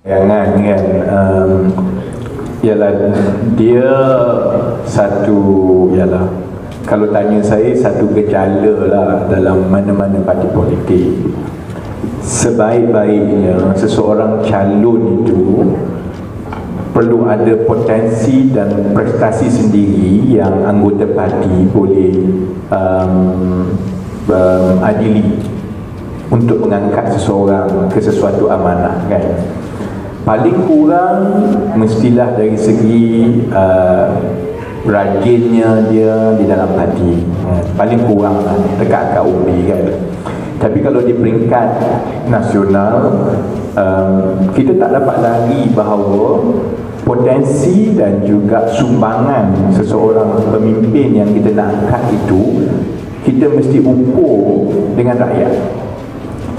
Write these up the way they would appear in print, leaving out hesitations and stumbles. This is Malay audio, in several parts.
Jangan kan, ialah dia satu, ialah kalau tanya saya, satu gejala lah dalam mana-mana parti politik. Sebaik-baiknya seseorang calon itu perlu ada potensi dan prestasi sendiri yang anggota parti boleh adili untuk mengangkat seseorang ke sesuatu amanah, kan. Paling kurang mestilah dari segi rajinnya dia di dalam parti, paling kurang lah, dekat akar umbi, kan. Tapi kalau di peringkat nasional, kita tak dapat lari bahawa potensi dan juga sumbangan seseorang pemimpin yang kita nak angkat itu, kita mesti ukur dengan rakyat.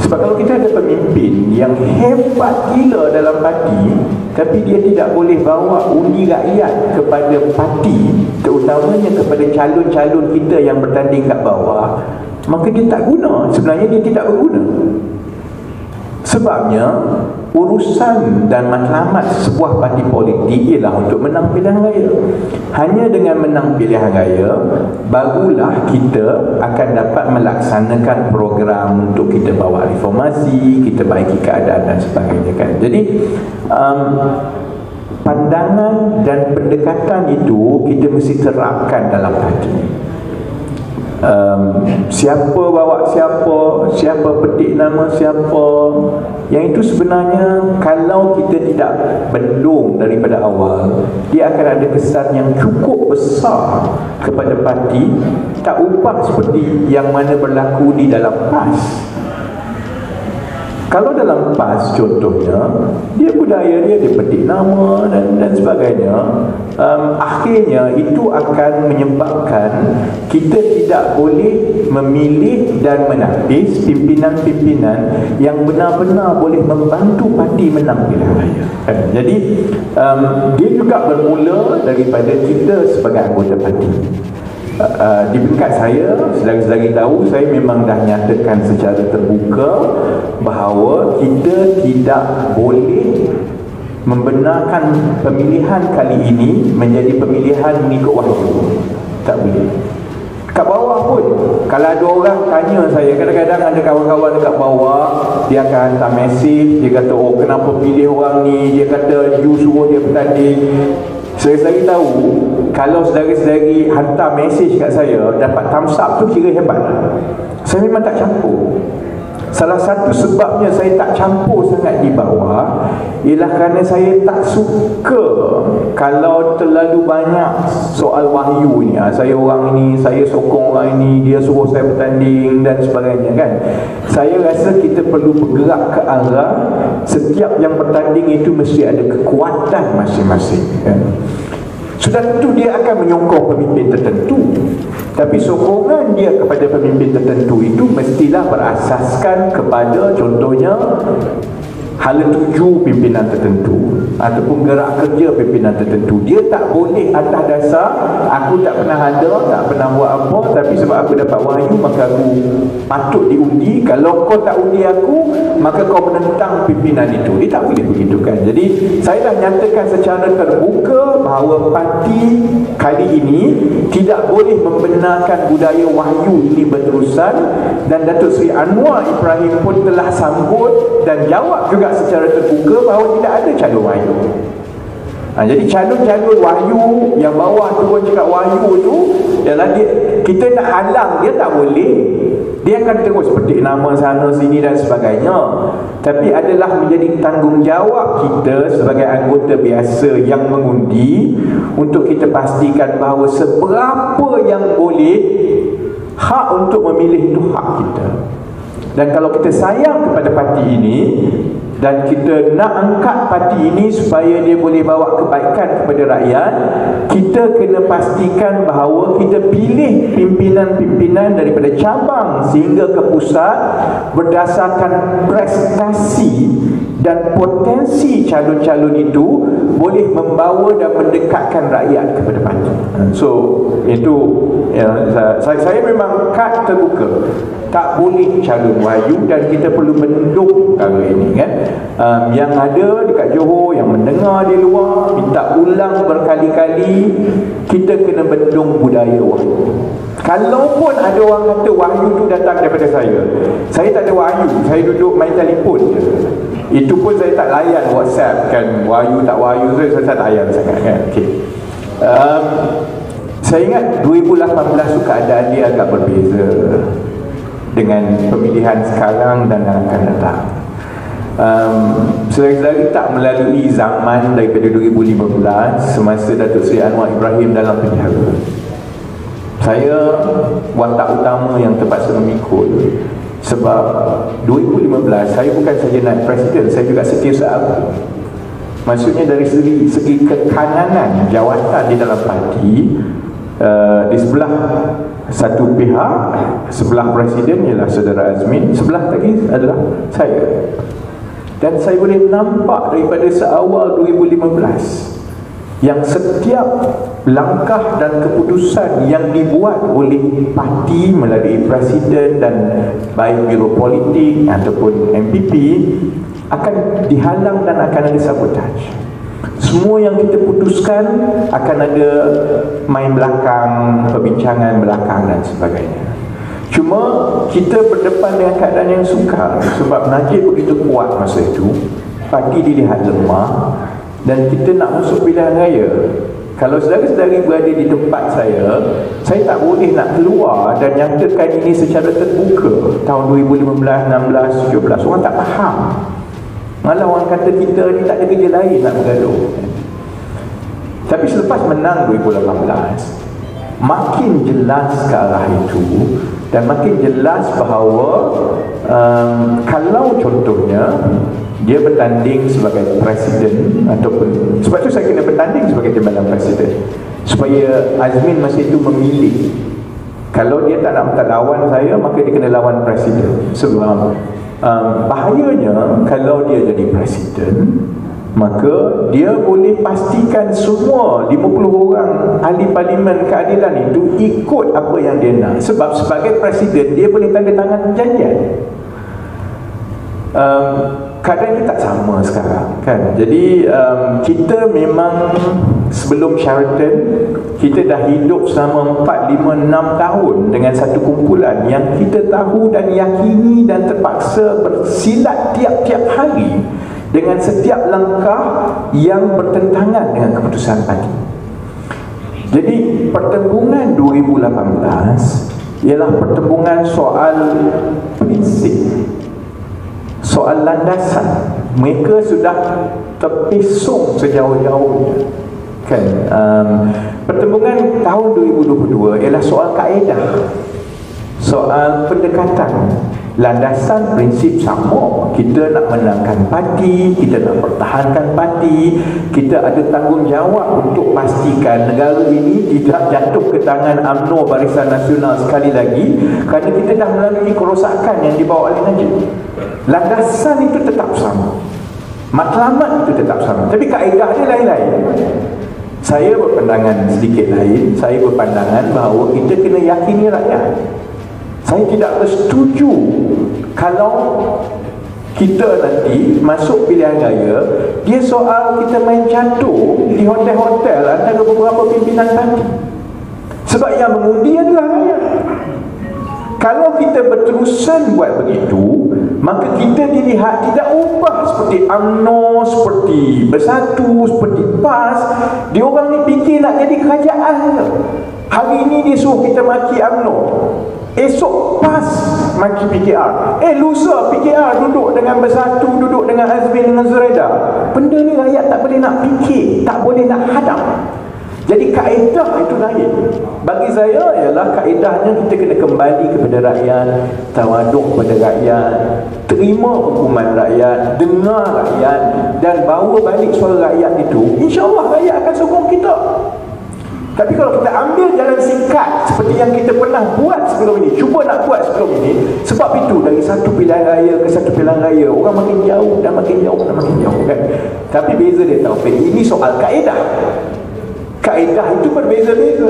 Sebab kalau kita ada pemimpin yang hebat gila dalam parti, tapi dia tidak boleh bawa undi rakyat kepada parti, terutamanya kepada calon-calon kita yang bertanding kat bawah, maka dia tak guna. Sebenarnya dia tidak berguna. Sebabnya urusan dan matlamat sebuah parti politik ialah untuk menang pilihan raya. Hanya dengan menang pilihan raya barulah kita akan dapat melaksanakan program untuk kita bawa reformasi, kita baiki keadaan dan sebagainya, kan. Jadi pandangan dan pendekatan itu kita mesti terapkan dalam parti. Siapa bawa siapa, siapa petik nama siapa, yang itu sebenarnya kalau kita tidak bendung daripada awal, dia akan ada kesan yang cukup besar kepada parti, tak ubah seperti yang mana berlaku di dalam PAS. Kalau dalam PAS contohnya, dia budaya dia petik nama dan sebagainya, akhirnya itu akan menyebabkan kita tidak boleh memilih dan menapis pimpinan-pimpinan yang benar-benar boleh membantu parti menang pilihan raya. Jadi dia juga bermula daripada kita sebagai anggota parti. Di peringkat saya, selagi tahu, saya memang dah nyatakan secara terbuka bahawa kita tidak boleh membenarkan pemilihan kali ini menjadi pemilihan mengikut wahyu. Tak boleh. Kat bawah pun, kalau ada orang tanya saya, kadang-kadang ada kawan-kawan dekat bawah, dia akan hantar mesej, dia kata, oh kenapa pilih orang ni, dia kata you suruh dia bertanding. Saya tahu, kalau saudara-saudari hantar mesej kat saya dapat thumbs up tu kira hebat. Saya memang tak campur. Salah satu sebabnya saya tak campur sangat di bawah ialah kerana saya tak suka kalau terlalu banyak soal wahyu ni. Saya orang ini, saya sokong orang ini, dia suruh saya bertanding dan sebagainya, kan. Saya rasa kita perlu bergerak ke arah setiap yang bertanding itu mesti ada kekuatan masing-masing, kan. Sudah tentu dia akan menyokong pemimpin tertentu, tapi sokongan dia kepada pemimpin tertentu itu mestilah berasaskan kepada contohnya hala tuju pimpinan tertentu ataupun gerak kerja pimpinan tertentu. Dia tak boleh atas dasar aku tak pernah ada, tak pernah buat apa, tapi sebab aku dapat wahyu maka aku patut diundi. Kalau kau tak undi aku, maka kau menentang pimpinan itu. Dia tak boleh begitu, kan. Jadi saya dah nyatakan secara terbuka bahawa parti kali ini tidak boleh membenarkan budaya wahyu ini berterusan, dan Datuk Seri Anwar Ibrahim pun telah sambut dan jawab juga secara terbuka bahawa tidak ada calon wahyu. Jadi calon-calon wahyu yang bawah turun cakap wahyu tu ialah kita nak halang dia, tak boleh. Dia akan terus petik nama sana sini dan sebagainya. Tapi adalah menjadi tanggungjawab kita sebagai anggota biasa yang mengundi untuk kita pastikan bahawa seberapa yang boleh, hak untuk memilih itu hak kita. Dan kalau kita sayang kepada parti ini dan kita nak angkat parti ini supaya dia boleh bawa kebaikan kepada rakyat, kita kena pastikan bahawa kita pilih pimpinan-pimpinan daripada cabang sehingga ke pusat berdasarkan prestasi dan potensi calon-calon itu boleh membawa dan mendekatkan rakyat kepada parti. So itu saya memang kad terbuka, tak boleh calon wahyu, dan kita perlu bendung perkara ini kan. Yang ada dekat Johor, yang mendengar di luar, minta ulang berkali-kali, kita kena bendung budaya wahyu. Kalaupun ada orang kata wahyu tu datang daripada saya tak ada wahyu, saya duduk main telefon je. Itu pun saya tak layan WhatsApp kan, wahyu tak wahyu, saya tak layan sangat kan. Okay. Saya ingat 2018 tu keadaan dia agak berbeza dengan pemilihan sekarang dan yang akan datang. Selagi tak melalui zaman daripada 2015 semasa Datuk Seri Anwar Ibrahim dalam penjara. Saya watak utama yang terpaksa memikul, sebab 2015 saya bukan saja naik presiden, saya juga setiausaha. Maksudnya dari segi kekanan jawatan di dalam parti, di sebelah satu pihak, sebelah presiden ialah saudara Azmin, sebelah lagi adalah saya. Dan saya boleh nampak daripada seawal 2015 yang setiap langkah dan keputusan yang dibuat oleh parti melalui presiden dan baik biro politik ataupun MPP akan dihalang dan akan ada sabotaj. Semua yang kita putuskan akan ada main belakang, perbincangan belakang dan sebagainya. Cuma kita berdepan dengan keadaan yang sukar, sebab Najib begitu kuat masa itu, parti dilihat lemah, dan kita nak masuk pilihan raya. Kalau saudara-saudari berada di tempat saya tak boleh nak keluar dan nyatakan ini secara terbuka. Tahun 2015, 16, 17 orang tak faham. Malah orang kata kita ni tak ada kerja lain nak bergaduh. Tapi selepas menang 2018, makin jelas ke arah itu, dan makin jelas bahawa kalau contohnya dia bertanding sebagai presiden, ataupun sebab tu saya kena bertanding sebagai timbalan presiden, supaya Azmin masa itu memilih. Kalau dia tak nak lawan saya, maka dia kena lawan presiden. Sebab bahayanya kalau dia jadi presiden, maka dia boleh pastikan semua 50 orang ahli parlimen keadilan itu ikut apa yang dia nak. Sebab sebagai presiden dia boleh tanda tangan perjanjian. Keadaan ini tak sama sekarang kan. Jadi kita memang sebelum Sheraton, kita dah hidup selama 4, 5, 6 tahun dengan satu kumpulan yang kita tahu dan yakini dan terpaksa bersilat tiap-tiap hari dengan setiap langkah yang bertentangan dengan keputusan parti. Jadi pertembungan 2018 ialah pertembungan soal prinsip, soal landasan. Mereka sudah terpesong sejauh-jauhnya kan. Pertembungan tahun 2022 ialah soal kaedah, soal pendekatan. Landasan prinsip sama. Kita nak menangkan parti, kita nak pertahankan parti, kita ada tanggungjawab untuk pastikan negara ini tidak jatuh ke tangan UMNO Barisan Nasional sekali lagi, kerana kita dah melalui kerosakan yang dibawa oleh Najib. Landasan itu tetap sama, matlamat itu tetap sama, tapi kaedah dia lain-lain. Saya berpandangan sedikit lain. Saya berpandangan bahawa kita kena yakini rakyat. Saya tidak bersetuju kalau kita nanti masuk pilihan raya, dia soal kita main catur di hotel-hotel antara beberapa pimpinan parti. Sebab yang mengundi adalah rakyat. Kalau kita berterusan buat begitu, maka kita dilihat tidak ubah seperti UMNO, seperti Bersatu, seperti PAS. Dia orang ni fikir nak jadi kerajaan. Hari ini dia suruh kita maki UMNO, esok PAS maki PKR. Lusa PKR duduk dengan Bersatu, duduk dengan Azmin, dengan Zuraida. Benda ni rakyat tak boleh nak fikir, tak boleh nak hadap. Jadi kaedah itu lain. Bagi saya ialah kaedahnya kita kena kembali kepada rakyat, tawaduk kepada rakyat, terima hukuman rakyat, dengar rakyat, dan bawa balik suara rakyat itu. InsyaAllah rakyat akan sokong kita. Tapi kalau kita ambil jalan singkat seperti yang kita pernah buat sebelum ini, cuba nak buat sebelum ini, sebab itu dari satu pilihan raya ke satu pilihan raya, orang makin jauh dan makin jauh dan makin jauh kan. Tapi beza dia Taufik, ini soal kaedah. Kaedah itu berbeza-beza.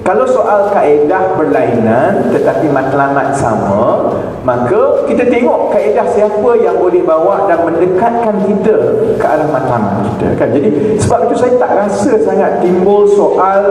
Kalau soal kaedah berlainan tetapi matlamat sama, maka kita tengok kaedah siapa yang boleh bawa dan mendekatkan kita ke arah matlamat kita kan. Jadi sebab itu saya tak rasa sangat timbul soal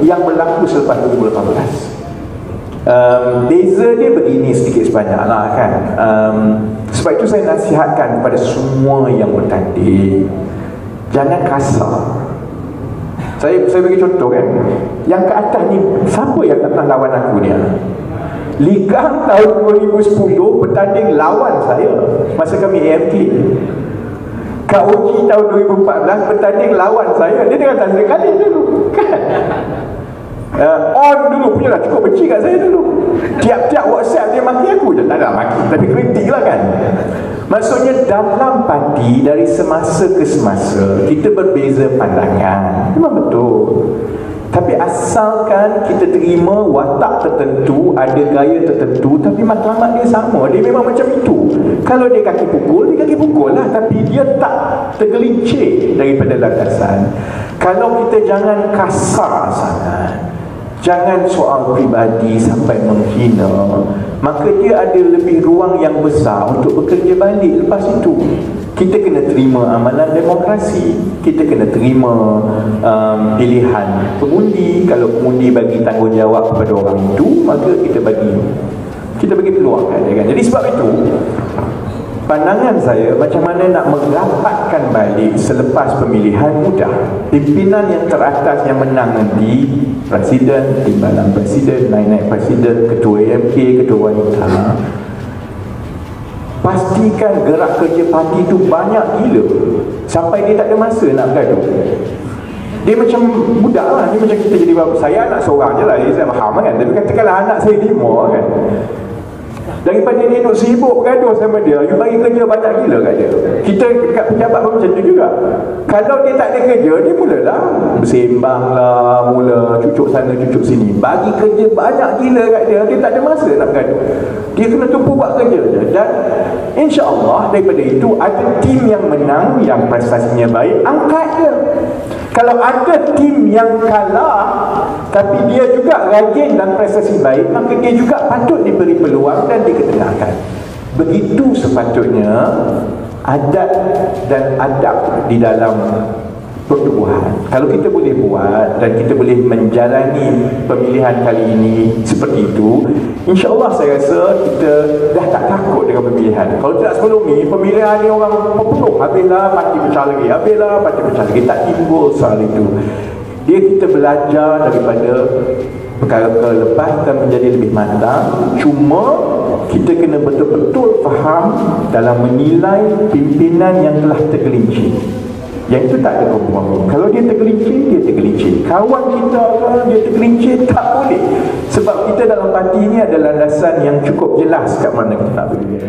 yang berlaku selepas 2018. Beza dia begini sedikit sebanyak lah kan. Sebab itu saya nasihatkan kepada semua yang bertanding, jangan kasar. Saya bagi contoh kan, yang ke atas ni siapa yang datang lawan aku ni? Ligang tahun 2010 bertanding lawan saya masa kami AMK. Kak Oji tahun 2014 bertanding lawan saya. Dia dengan tanda kali dulu kan. On dulu punya lah, cukup benci kat saya dulu. Tiap-tiap WhatsApp dia maki aku je. Tak ada maki, tapi kritik lah kan. Maksudnya dalam parti dari semasa ke semasa kita berbeza pandangan, memang betul. Tapi asalkan kita terima watak tertentu, ada gaya tertentu, tapi matlamat dia sama, dia memang macam itu. Kalau dia kaki pukul, dia kaki pukul lah, tapi dia tak tergelincir daripada landasan. Kalau kita jangan kasar sangat, jangan soal pribadi sampai menghina, maka dia ada lebih ruang yang besar untuk bekerja balik lepas itu. Kita kena terima amalan demokrasi, kita kena terima pilihan pengundi. Kalau pengundi bagi tanggungjawab kepada orang itu, maka kita bagi peluang kan. Jadi sebab itu pandangan saya macam mana nak merapatkan balik selepas pemilihan mudah. Pimpinan yang teratas yang menang nanti, presiden, timbalan presiden, naik-naik presiden, ketua AMK, ketua wanita, pastikan gerak kerja parti tu banyak gila sampai dia tak ada masa nak bergaduh. Dia macam budak lah, dia macam kita jadi bapa. Saya anak seorang je lah, saya faham kan. Tapi katakanlah anak saya 5 kan, daripada dia duduk sibuk bergaduh sama dia, you bagi kerja banyak gila kat dia. Kita dekat pejabat pun macam tu juga. Kalau dia tak ada kerja, dia mulalah bersembang lah, mula cucuk sana cucuk sini, bagi kerja banyak gila kat dia. Dia tak ada masa nak bergaduh, dia kena tumpu buat kerja je. Dan insya-Allah daripada itu ada tim yang menang, yang prestasinya baik, angkat dia. Kalau ada tim yang kalah tapi dia juga rajin dan prestasi baik, maka dia juga patut diberi peluang dan diketenangkan. Begitu sepatutnya adat dan adab di dalam pertubuhan. Kalau kita boleh buat dan kita boleh menjalani pemilihan kali ini seperti itu, insya-Allah saya rasa kita dah tak takut dengan pemilihan. Kalau tidak sebelum ni, pemilihan ni orang penuh, habislah parti pecah lagi, habislah parti pecah lagi. Tak timbul soal itu. Dia kita belajar daripada perkara-perkara lepas dan menjadi lebih matang. Cuma kita kena betul-betul faham dalam menilai pimpinan yang telah tergelincir. Yang itu tak ada kompromi. Kalau dia tergelincir, dia tergelincir. Kawan kita dia tergelincir, tak boleh. Sebab kita dalam parti ini ada landasan yang cukup jelas kat mana kita nak pergi.